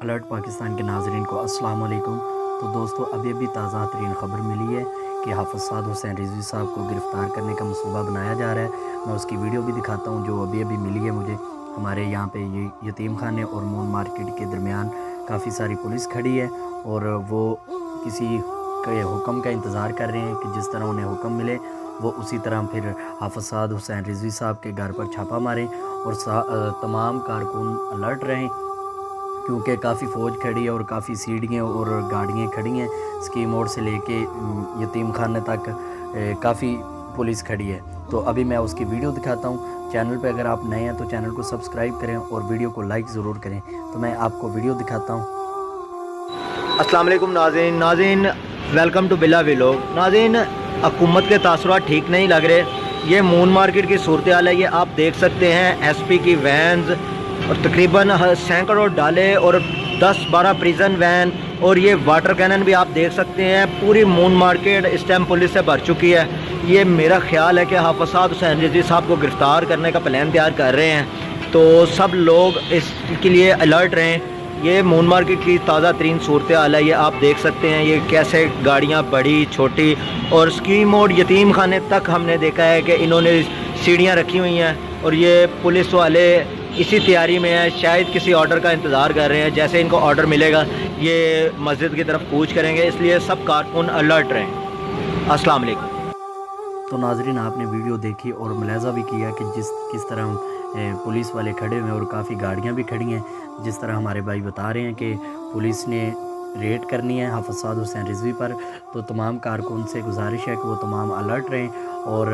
Alert Pakistan کے ناظرین کو السلام علیکم۔ تو دوستو ابھی تازہ ترین خبر ملی ہے کہ حافظ سعد حسین رضوی صاحب کو گرفتار کرنے کا منصوبہ بنایا جا رہا ہے۔ میں اس کی ویڈیو بھی دکھاتا ہوں جو ابھی ملی ہے مجھے۔ ہمارے یہاں پہ یہ یتیم خانے اور مون مارکیٹ کے درمیان کافی ساری پولیس کھڑی ہے اور وہ کسی کے حکم کا انتظار کر رہے ہیں کہ جس طرح انہیں حکم ملے وہ اسی طرح پھر حافظ سعد حسین رضوی صاحب کے گھر پر چھاپا ماریں اور تمام کارکن الرٹ رہیں، کیونکہ کافی فوج کھڑی ہے اور کافی سیڑھیاں اور گاڑیاں کھڑی ہیں۔ اسکیم موڑ سے لے کے یتیم خانے تک کافی پولیس کھڑی ہے۔ تو ابھی میں اس کی ویڈیو دکھاتا ہوں۔ چینل پہ اگر آپ نئے ہیں تو چینل کو سبسکرائب کریں اور ویڈیو کو لائک ضرور کریں۔ تو میں آپ کو ویڈیو دکھاتا ہوں۔ السلام علیکم ناظرین ویلکم ٹو بلا ویلوگ۔ ناظرین، حکومت کے تاثرات ٹھیک نہیں لگ رہے۔ یہ مون مارکیٹ کی صورتحال ہے، یہ آپ دیکھ سکتے ہیں۔ ایس پی کی وینز اور تقریباً سینکڑوں ڈالے اور 10-12 پریزن وین اور یہ واٹر کینن بھی آپ دیکھ سکتے ہیں۔ پوری مون مارکیٹ اس ٹائم پولیس سے بھر چکی ہے۔ یہ میرا خیال ہے کہ حافظ سعد حسین رضوی صاحب کو گرفتار کرنے کا پلان تیار کر رہے ہیں، تو سب لوگ اس کے لیے الرٹ رہیں۔ یہ مون مارکیٹ کی تازہ ترین صورتحال ہے، یہ آپ دیکھ سکتے ہیں۔ یہ کیسے گاڑیاں بڑی چھوٹی اور اسکیم موڑ یتیم خانے تک ہم نے دیکھا ہے کہ انہوں نے سیڑھیاں رکھی ہوئی ہیں اور یہ پولیس والے اسی تیاری میں ہیں، شاید کسی آرڈر کا انتظار کر رہے ہیں۔ جیسے ان کو آرڈر ملے گا یہ مسجد کی طرف کوچ کریں گے، اس لیے سب کارکن الرٹ رہیں۔ السلام علیکم۔ تو ناظرین، آپ نے ویڈیو دیکھی اور ملاحظہ بھی کیا کہ کس طرح پولیس والے کھڑے ہوئے اور کافی گاڑیاں بھی کھڑی ہیں۔ جس طرح ہمارے بھائی بتا رہے ہیں کہ پولیس نے ریڈ کرنی ہے حافظ سعد حسین رضوی پر، تو تمام کارکن سے گزارش ہے کہ وہ تمام الرٹ رہیں اور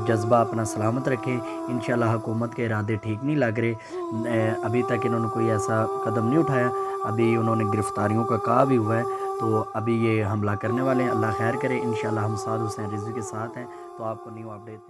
جذبہ اپنا سلامت رکھیں۔ انشاءاللہ حکومت کے ارادے ٹھیک نہیں لگ رہے، ابھی تک انہوں نے کوئی ایسا قدم نہیں اٹھایا۔ ابھی انہوں نے گرفتاریوں کا کہا بھی ہوا ہے، تو ابھی یہ حملہ کرنے والے ہیں۔ اللہ خیر کرے، انشاءاللہ ہم سعد حسین رضوی کے ساتھ ہیں، تو آپ کو نیو اپڈیٹ